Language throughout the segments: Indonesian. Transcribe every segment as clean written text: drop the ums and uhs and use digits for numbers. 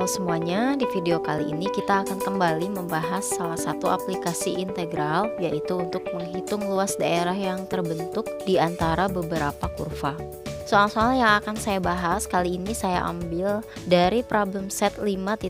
Halo semuanya, di video kali ini kita akan kembali membahas salah satu aplikasi integral, yaitu untuk menghitung luas daerah yang terbentuk di antara beberapa kurva. Soal-soal yang akan saya bahas kali ini saya ambil dari problem set 5.1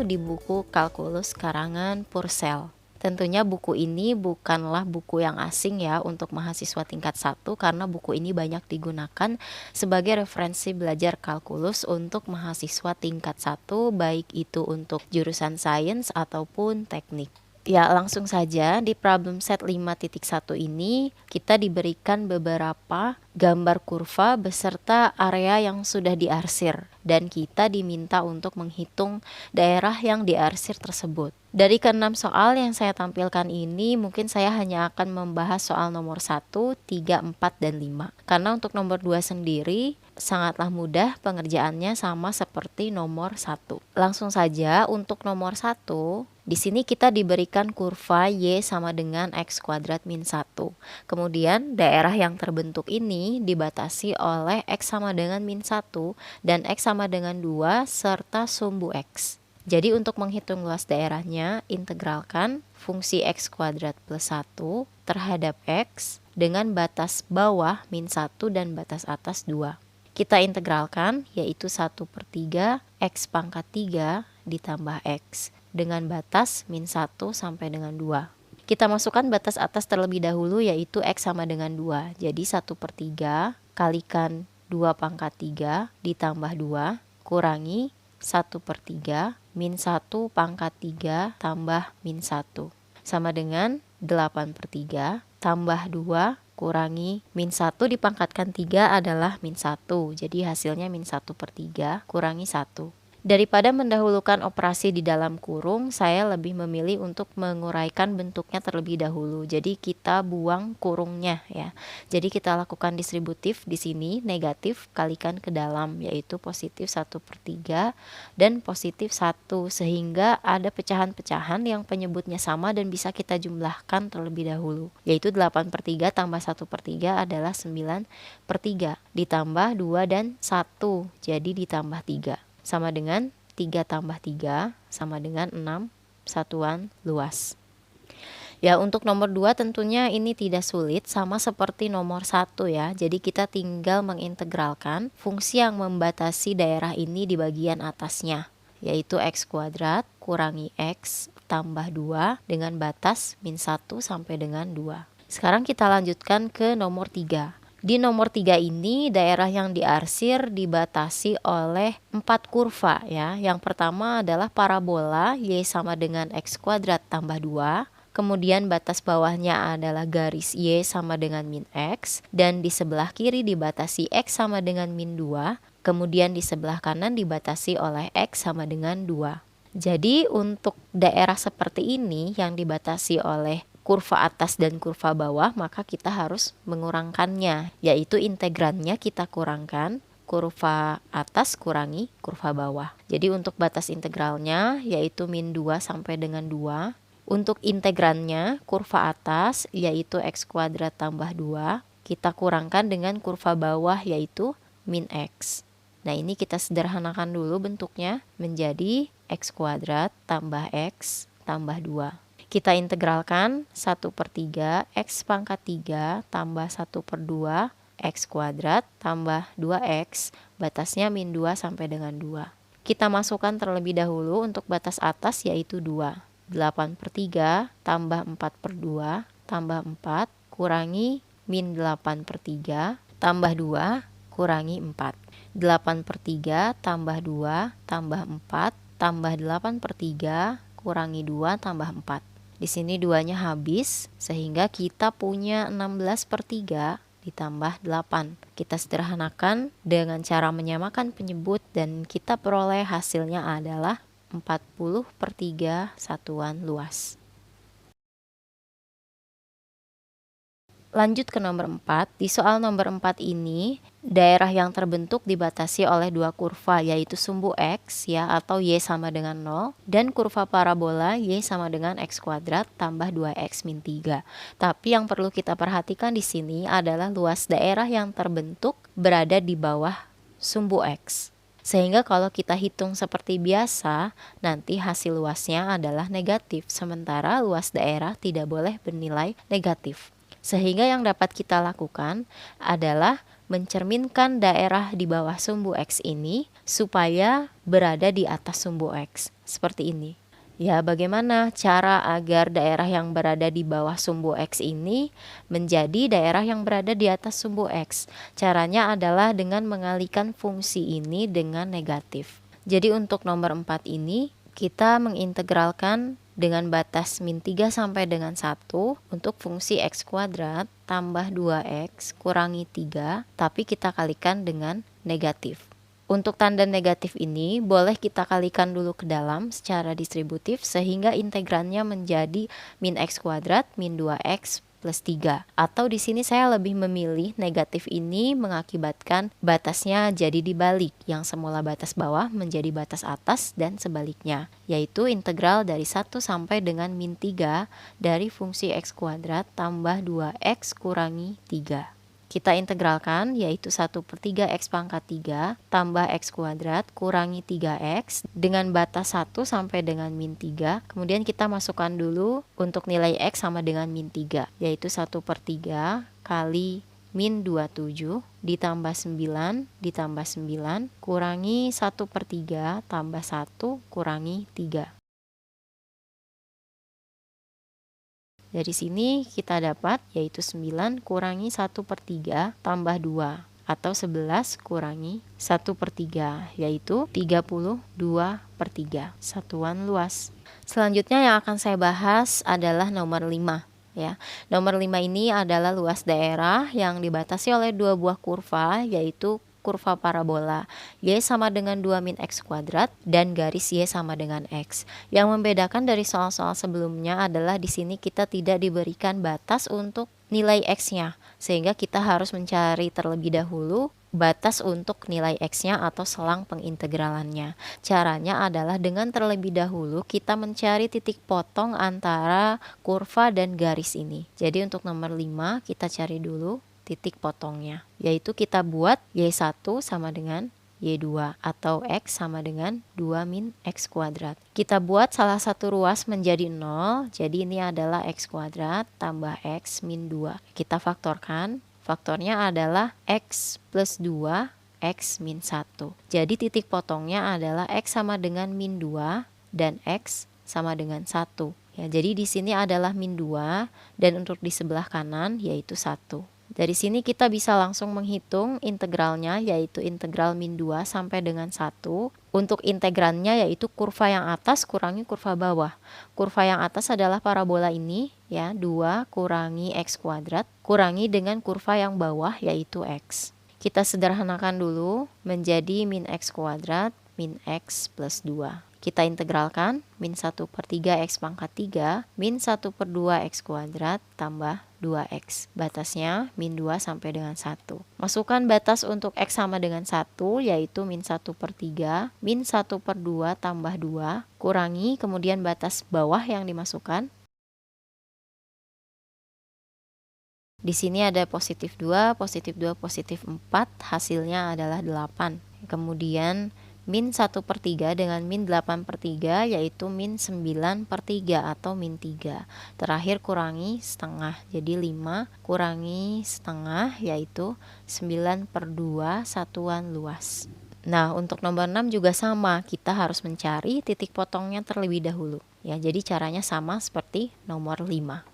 di buku Kalkulus karangan Purcell. Tentunya buku ini bukanlah buku yang asing ya untuk mahasiswa tingkat 1, karena buku ini banyak digunakan sebagai referensi belajar kalkulus untuk mahasiswa tingkat 1, baik itu untuk jurusan sains ataupun teknik. Ya, langsung saja di problem set 5.1 ini kita diberikan beberapa gambar kurva beserta area yang sudah diarsir dan kita diminta untuk menghitung daerah yang diarsir tersebut. Dari ke-6 soal yang saya tampilkan ini mungkin saya hanya akan membahas soal nomor 1, 3, 4, dan 5. Karena untuk nomor 2 sendiri sangatlah mudah pengerjaannya, sama seperti nomor 1. Langsung saja untuk nomor 1, di sini kita diberikan kurva Y sama dengan X kuadrat min 1. Kemudian daerah yang terbentuk ini dibatasi oleh X sama dengan min 1 dan X sama dengan 2 serta sumbu X. Jadi untuk menghitung luas daerahnya, integralkan fungsi X kuadrat plus 1 terhadap X dengan batas bawah min 1 dan batas atas 2. Kita integralkan yaitu 1/3 X pangkat 3 ditambah X dengan batas min 1 sampai dengan 2. Kita masukkan batas atas terlebih dahulu yaitu X sama dengan 2. Jadi 1/3 kalikan 2 pangkat 3 ditambah 2 kurangi 1/3 min 1 pangkat 3 tambah min 1. Sama dengan 8/3 tambah 2 kurangi min 1 dipangkatkan 3 adalah min 1. Jadi hasilnya min 1/3 kurangi 1. Daripada mendahulukan operasi di dalam kurung, saya lebih memilih untuk menguraikan bentuknya terlebih dahulu. Jadi kita buang kurungnya ya. Jadi kita lakukan distributif di sini, negatif kalikan ke dalam, yaitu positif 1/3 dan positif 1, sehingga ada pecahan-pecahan yang penyebutnya sama dan bisa kita jumlahkan terlebih dahulu. Yaitu 8/3 tambah 1/3 adalah 9/3 ditambah 2 dan 1, jadi ditambah 3. Sama dengan 3 tambah 3 sama dengan 6 satuan luas. Ya, untuk nomor 2 tentunya ini tidak sulit, sama seperti nomor 1 ya. Jadi kita tinggal mengintegralkan fungsi yang membatasi daerah ini di bagian atasnya, yaitu X kuadrat kurangi X tambah 2 dengan batas min 1 sampai dengan 2. Sekarang kita lanjutkan ke nomor 3. Di nomor 3 ini daerah yang diarsir dibatasi oleh 4 kurva ya. Yang pertama adalah parabola Y sama dengan X kuadrat tambah 2. Kemudian batas bawahnya adalah garis Y sama dengan min X. Dan di sebelah kiri dibatasi X sama dengan min 2. Kemudian di sebelah kanan dibatasi oleh X sama dengan 2. Jadi untuk daerah seperti ini yang dibatasi oleh kurva atas dan kurva bawah, maka kita harus mengurangkannya, yaitu integrannya kita kurangkan kurva atas kurangi kurva bawah. Jadi untuk batas integralnya yaitu min 2 sampai dengan 2. Untuk integrannya kurva atas yaitu X kuadrat tambah 2, kita kurangkan dengan kurva bawah yaitu min X. Nah, ini kita sederhanakan dulu bentuknya menjadi X kuadrat tambah X tambah 2. Kita integralkan 1/3 X pangkat 3 tambah 1/2 X kuadrat tambah 2X, batasnya min 2 sampai dengan 2. Kita masukkan terlebih dahulu untuk batas atas yaitu 2. 8/3 tambah 4/2 tambah 4 kurangi min 8/3 tambah 2 kurangi 4. 8/3 tambah 2 tambah 4 tambah 8/3 kurangi 2 tambah 4. Di sini 2-nya habis, sehingga kita punya 16/3 ditambah 8. Kita sederhanakan dengan cara menyamakan penyebut dan kita peroleh hasilnya adalah 40/3 satuan luas. Lanjut ke nomor 4. Di soal nomor 4 ini, daerah yang terbentuk dibatasi oleh 2 kurva, yaitu sumbu X ya, atau Y sama dengan 0, dan kurva parabola Y sama dengan X kuadrat tambah 2X min 3. Tapi yang perlu kita perhatikan di sini adalah luas daerah yang terbentuk berada di bawah sumbu X. Sehingga kalau kita hitung seperti biasa, nanti hasil luasnya adalah negatif, sementara luas daerah tidak boleh bernilai negatif. Sehingga yang dapat kita lakukan adalah mencerminkan daerah di bawah sumbu X ini supaya berada di atas sumbu X, seperti ini. Ya, bagaimana cara agar daerah yang berada di bawah sumbu X ini menjadi daerah yang berada di atas sumbu X? Caranya adalah dengan mengalihkan fungsi ini dengan negatif. Jadi untuk nomor 4 ini kita mengintegralkan dengan batas min 3 sampai dengan 1 untuk fungsi X kuadrat tambah 2X kurangi 3, tapi kita kalikan dengan negatif. Untuk tanda negatif ini boleh kita kalikan dulu ke dalam secara distributif sehingga integrannya menjadi min X kuadrat min 2X plus 3. Atau di sini saya lebih memilih negatif ini mengakibatkan batasnya jadi dibalik, yang semula batas bawah menjadi batas atas dan sebaliknya, yaitu integral dari 1 sampai dengan min 3 dari fungsi X kuadrat tambah 2X kurangi 3. Kita integralkan, yaitu 1/3 X pangkat 3 tambah X kuadrat kurangi 3X dengan batas 1 sampai dengan min 3. Kemudian kita masukkan dulu untuk nilai X sama dengan min 3, yaitu 1/3 kali min 27 ditambah 9 ditambah 9 kurangi 1/3 tambah 1 kurangi 3. Dari sini kita dapat yaitu 9 kurangi 1/3 tambah 2 atau 11 kurangi 1/3 yaitu 32/3 satuan luas. Selanjutnya yang akan saya bahas adalah nomor 5 ya. Nomor 5 ini adalah luas daerah yang dibatasi oleh dua buah kurva yaitu kurva parabola Y sama dengan 2 min X kuadrat dan garis Y sama dengan X. Yang membedakan dari soal-soal sebelumnya adalah di sini kita tidak diberikan batas untuk nilai X-nya, sehingga kita harus mencari terlebih dahulu batas untuk nilai X-nya atau selang pengintegralannya. Caranya adalah dengan terlebih dahulu kita mencari titik potong antara kurva dan garis ini. Jadi untuk nomor 5 kita cari dulu titik potongnya, yaitu kita buat Y1 sama dengan Y2 atau X sama dengan 2 min X kuadrat. Kita buat salah satu ruas menjadi 0, jadi ini adalah X kuadrat tambah X min 2. Kita faktorkan, faktornya adalah X plus 2 X min 1. Jadi titik potongnya adalah X sama dengan min 2 dan X sama dengan 1. Ya, jadi di sini adalah min 2 dan untuk di sebelah kanan yaitu 1. Dari sini kita bisa langsung menghitung integralnya, yaitu integral min 2 sampai dengan 1. Untuk integrannya yaitu kurva yang atas kurangi kurva bawah. Kurva yang atas adalah parabola ini ya, 2 kurangi X kuadrat kurangi dengan kurva yang bawah yaitu X. Kita sederhanakan dulu menjadi min X kuadrat min X plus 2. Kita integralkan min 1/3 X pangkat 3 min 1/2 X kuadrat tambah 2X. Batasnya min 2 sampai dengan 1. Masukkan batas untuk X sama dengan 1 yaitu min 1/3 min 1/2 tambah 2 kurangi kemudian batas bawah yang dimasukkan. Di sini ada positif 2, positif 2, positif 4, hasilnya adalah 8. Kemudian min 1/3 dengan min 8/3 yaitu min 9/3 atau min 3. Terakhir kurangi setengah, jadi 5 kurangi setengah yaitu 9/2 satuan luas. Nah, untuk nomor 6 juga sama, kita harus mencari titik potongnya terlebih dahulu. Ya, jadi caranya sama seperti nomor 5.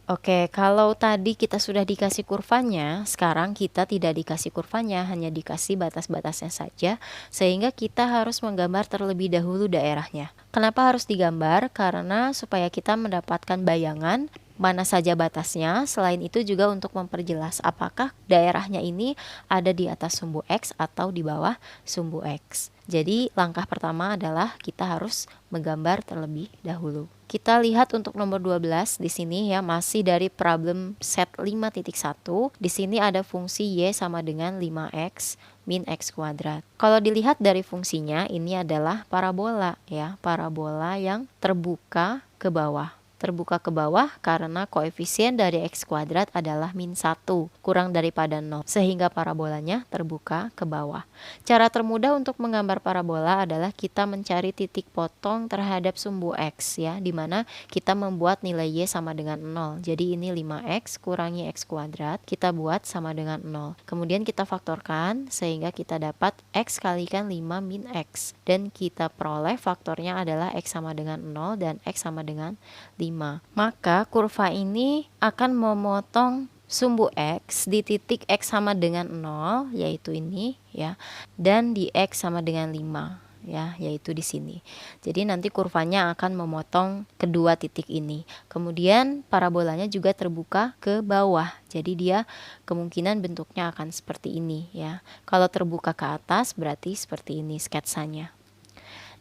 Oke, kalau tadi kita sudah dikasih kurvanya, sekarang kita tidak dikasih kurvanya, hanya dikasih batas-batasnya saja, sehingga kita harus menggambar terlebih dahulu daerahnya. Kenapa harus digambar? Karena supaya kita mendapatkan bayangan mana saja batasnya, selain itu juga untuk memperjelas apakah daerahnya ini ada di atas sumbu X atau di bawah sumbu X. Jadi langkah pertama adalah kita harus menggambar terlebih dahulu. Kita lihat untuk nomor 12 di sini ya, masih dari problem set 5.1. Di sini ada fungsi Y sama dengan 5X min X kuadrat. Kalau dilihat dari fungsinya, ini adalah parabola ya, parabola yang terbuka ke bawah. terbuka ke bawah karena koefisien dari x kuadrat adalah min 1, kurang daripada 0, sehingga parabolanya terbuka ke bawah. Cara termudah untuk menggambar parabola adalah kita mencari titik potong terhadap sumbu x ya, dimana kita membuat nilai y sama dengan 0. Jadi ini 5x kurangi x kuadrat, kita buat sama dengan 0. Kemudian kita faktorkan sehingga kita dapat x kalikan 5 min x, dan kita peroleh faktornya adalah x sama dengan 0 dan x sama dengan 5. Maka kurva ini akan memotong sumbu x di titik x sama dengan 0, yaitu ini ya, dan di x sama dengan 5 ya, yaitu di sini. Jadi nanti kurvanya akan memotong kedua titik ini. Kemudian parabolanya juga terbuka ke bawah. Jadi dia kemungkinan bentuknya akan seperti ini ya. Kalau terbuka ke atas berarti seperti ini sketsanya.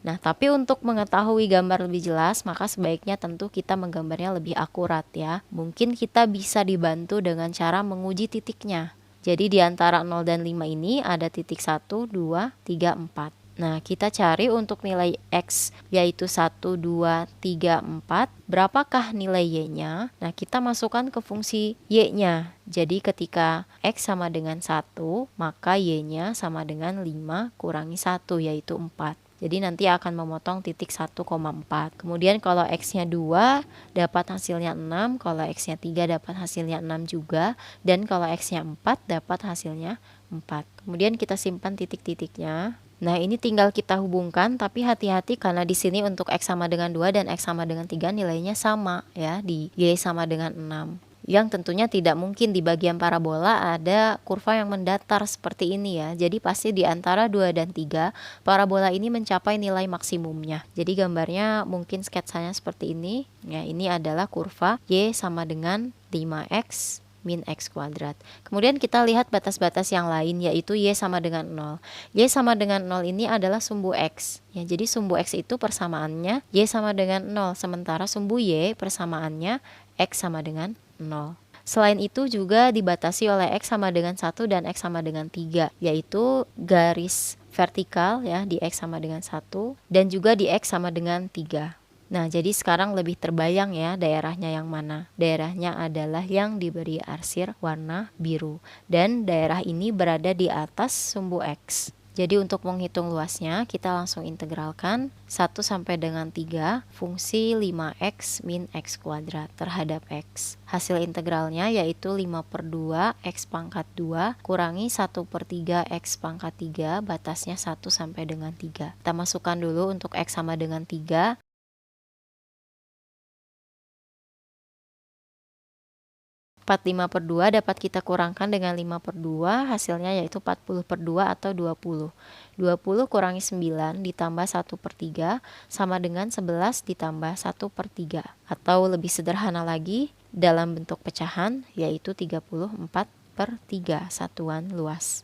Nah, tapi untuk mengetahui gambar lebih jelas, maka sebaiknya tentu kita menggambarnya lebih akurat ya. Mungkin kita bisa dibantu dengan cara menguji titiknya. Jadi di antara 0 dan 5 ini ada titik 1, 2, 3, 4. Nah, kita cari untuk nilai x yaitu 1, 2, 3, 4. Berapakah nilai y-nya? Nah, kita masukkan ke fungsi y-nya. Jadi ketika x sama dengan 1, maka y-nya sama dengan 5 kurangi 1, yaitu 4. Jadi nanti akan memotong titik 1,4. Kemudian kalau x-nya 2 dapat hasilnya 6, kalau x-nya 3 dapat hasilnya 6 juga, dan kalau x-nya 4 dapat hasilnya 4. Kemudian kita simpan titik-titiknya. Nah, ini tinggal kita hubungkan, tapi hati-hati karena di sini untuk x sama dengan 2 dan x sama dengan 3 nilainya sama ya, di y sama dengan 6. Yang tentunya tidak mungkin di bagian parabola ada kurva yang mendatar seperti ini ya. Jadi pasti di antara 2 dan 3 parabola ini mencapai nilai maksimumnya. Jadi gambarnya mungkin sketsanya seperti ini. Ya, ini adalah kurva y sama dengan 5x min x kuadrat. Kemudian kita lihat batas-batas yang lain, yaitu y sama dengan 0. Y sama dengan 0 ini adalah sumbu x. Ya, jadi sumbu x itu persamaannya y sama dengan 0, sementara sumbu y persamaannya x sama dengan 0. Selain itu juga dibatasi oleh x sama dengan 1 dan x sama dengan 3, yaitu garis vertikal ya di x sama dengan 1 dan juga di x sama dengan 3. Nah, jadi sekarang lebih terbayang ya daerahnya yang mana. Daerahnya adalah yang diberi arsir warna biru, dan daerah ini berada di atas sumbu x. Jadi untuk menghitung luasnya kita langsung integralkan 1 sampai dengan 3 fungsi 5x min x kuadrat terhadap x. Hasil integralnya yaitu 5/2 x pangkat 2 kurangi 1/3 x pangkat 3, batasnya 1 sampai dengan 3. Kita masukkan dulu untuk x sama dengan 3. 45/2 dapat kita kurangkan dengan 5/2, hasilnya yaitu 40/2 atau 20. 20 kurangi 9 ditambah 1/3 sama dengan 11 ditambah 1/3. Atau lebih sederhana lagi, dalam bentuk pecahan yaitu 34/3 satuan luas.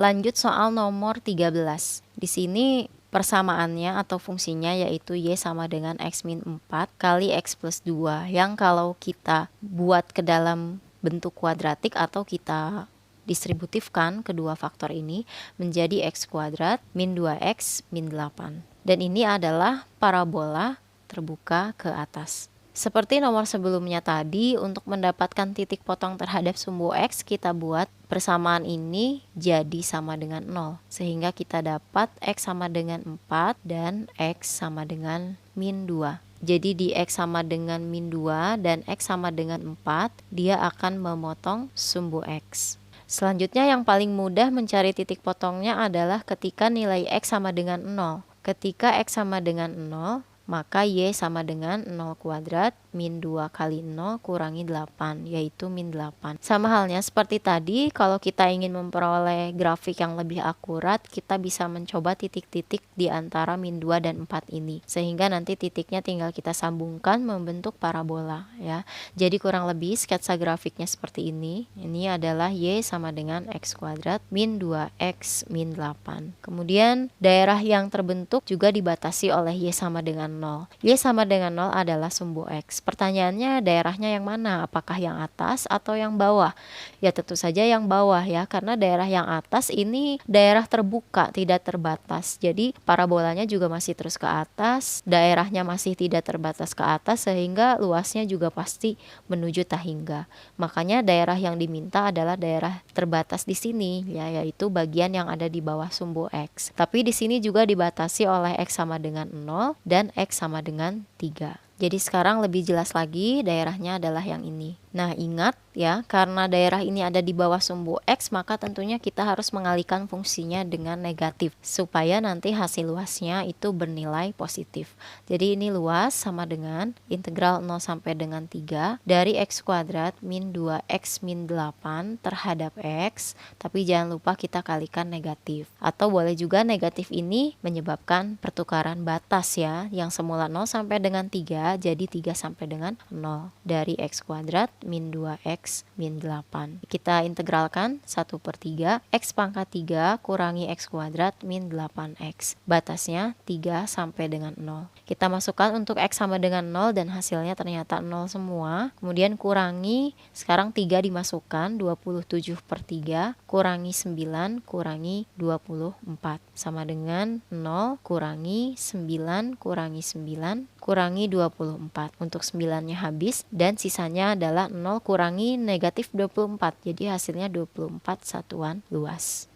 Lanjut soal nomor 13. Di sini persamaannya atau fungsinya yaitu y sama dengan x min 4 kali x plus 2, yang kalau kita buat ke dalam bentuk kuadratik atau kita distributifkan kedua faktor ini menjadi x kuadrat min 2x min 8. Dan ini adalah parabola terbuka ke atas. Seperti nomor sebelumnya tadi, untuk mendapatkan titik potong terhadap sumbu x, kita buat persamaan ini jadi sama dengan 0. Sehingga kita dapat x sama dengan 4 dan x sama dengan min 2. Jadi di x sama dengan min 2 dan x sama dengan 4, dia akan memotong sumbu x. Selanjutnya yang paling mudah mencari titik potongnya adalah ketika nilai x sama dengan 0. Ketika x sama dengan 0, maka y sama dengan 0 kuadrat min 2 kali 0 kurangi 8, yaitu min 8. Sama halnya seperti tadi, kalau kita ingin memperoleh grafik yang lebih akurat, kita bisa mencoba titik-titik di antara min 2 dan 4 ini. Sehingga nanti titiknya tinggal kita sambungkan membentuk parabola ya. Jadi kurang lebih sketsa grafiknya seperti ini. Ini adalah y sama dengan x kuadrat min 2x min 8. Kemudian daerah yang terbentuk juga dibatasi oleh y sama dengan 0. Y sama dengan 0 adalah sumbu X. Pertanyaannya daerahnya yang mana? Apakah yang atas atau yang bawah? Ya tentu saja yang bawah ya, karena daerah yang atas ini daerah terbuka, tidak terbatas. Jadi parabolanya juga masih terus ke atas, daerahnya masih tidak terbatas ke atas, sehingga luasnya juga pasti menuju tak hingga. Makanya daerah yang diminta adalah daerah terbatas di sini ya, yaitu bagian yang ada di bawah sumbu X. Tapi di sini juga dibatasi oleh X sama dengan 0 dan X sama dengan 3. Jadi sekarang lebih jelas lagi, daerahnya adalah yang ini. Nah ingat ya, karena daerah ini ada di bawah sumbu X, maka tentunya kita harus mengalihkan fungsinya dengan negatif supaya nanti hasil luasnya itu bernilai positif. Jadi ini luas sama dengan integral 0 sampai dengan 3 dari X kuadrat min 2X min 8 terhadap X, tapi jangan lupa kita kalikan negatif. Atau boleh juga negatif ini menyebabkan pertukaran batas ya, yang semula 0 sampai dengan 3 jadi 3 sampai dengan 0 dari X kuadrat min 2X min 8. Kita integralkan 1/3 X pangkat 3 kurangi X kuadrat min 8X. Batasnya 3 sampai dengan 0. Kita masukkan untuk X sama dengan 0 dan hasilnya ternyata 0 semua. Kemudian kurangi, sekarang 3 dimasukkan, 27/3 kurangi 9 kurangi 24 sama dengan 0 kurangi 9 kurangi 9 kurangi 24. Untuk 9-nya habis dan sisanya adalah 0 kurangi negatif 24. Jadi hasilnya 24 satuan luas.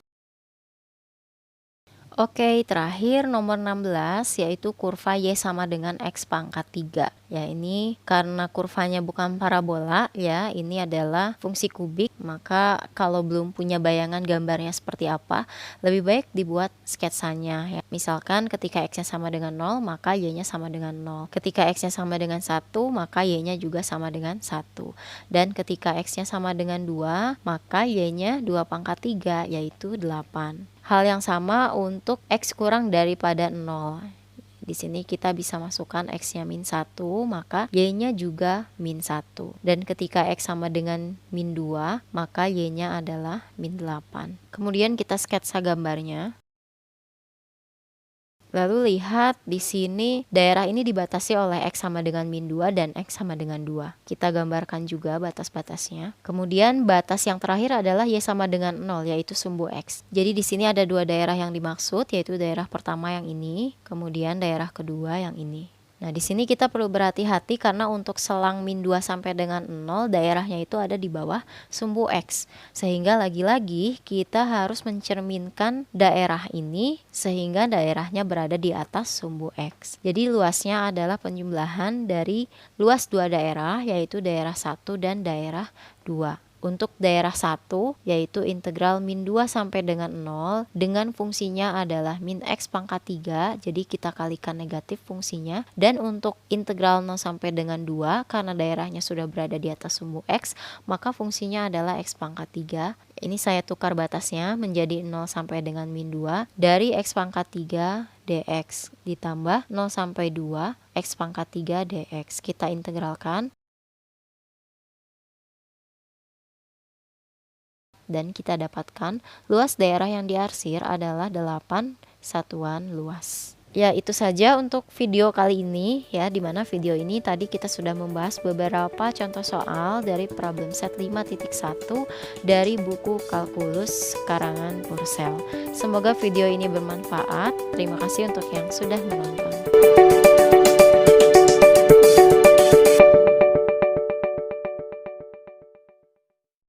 Oke, terakhir nomor 16 yaitu kurva Y sama dengan X pangkat 3. Ya, ini karena kurvanya bukan parabola ya, ini adalah fungsi kubik, maka kalau belum punya bayangan gambarnya seperti apa, lebih baik dibuat sketsanya ya. Misalkan ketika X-nya sama dengan 0, maka Y-nya sama dengan 0. Ketika X-nya sama dengan 1, maka Y-nya juga sama dengan 1. Dan ketika X-nya sama dengan 2, maka Y-nya 2 pangkat 3 yaitu 8. Hal yang sama untuk X kurang daripada 0. Di sini kita bisa masukkan X-nya min 1, maka Y-nya juga min 1. Dan ketika X sama dengan min 2, maka Y-nya adalah min 8. Kemudian kita sketsa gambarnya. Lalu lihat di sini daerah ini dibatasi oleh X sama dengan min 2 dan X sama dengan 2. Kita gambarkan juga batas-batasnya. Kemudian batas yang terakhir adalah Y sama dengan 0 yaitu sumbu X. Jadi di sini ada dua daerah yang dimaksud, yaitu daerah pertama yang ini, kemudian daerah kedua yang ini. Nah, di sini kita perlu berhati-hati karena untuk selang min 2 sampai dengan 0 daerahnya itu ada di bawah sumbu X. Sehingga lagi-lagi kita harus mencerminkan daerah ini sehingga daerahnya berada di atas sumbu X. Jadi luasnya adalah penjumlahan dari luas dua daerah, yaitu daerah 1 dan daerah 2. Untuk daerah 1 yaitu integral min 2 sampai dengan 0 dengan fungsinya adalah min X pangkat 3, jadi kita kalikan negatif fungsinya. Dan untuk integral 0 sampai dengan 2 karena daerahnya sudah berada di atas sumbu X, maka fungsinya adalah X pangkat 3. Ini saya tukar batasnya menjadi 0 sampai dengan min 2 dari X pangkat 3 dx ditambah 0 sampai 2 X pangkat 3 dx. Kita integralkan. Dan kita dapatkan luas daerah yang diarsir adalah 8 satuan luas. Ya, itu saja untuk video kali ini ya, dimana video ini tadi kita sudah membahas beberapa contoh soal dari problem set 5.1 dari buku kalkulus karangan Purcell. Semoga video ini bermanfaat. Terima kasih untuk yang sudah menonton.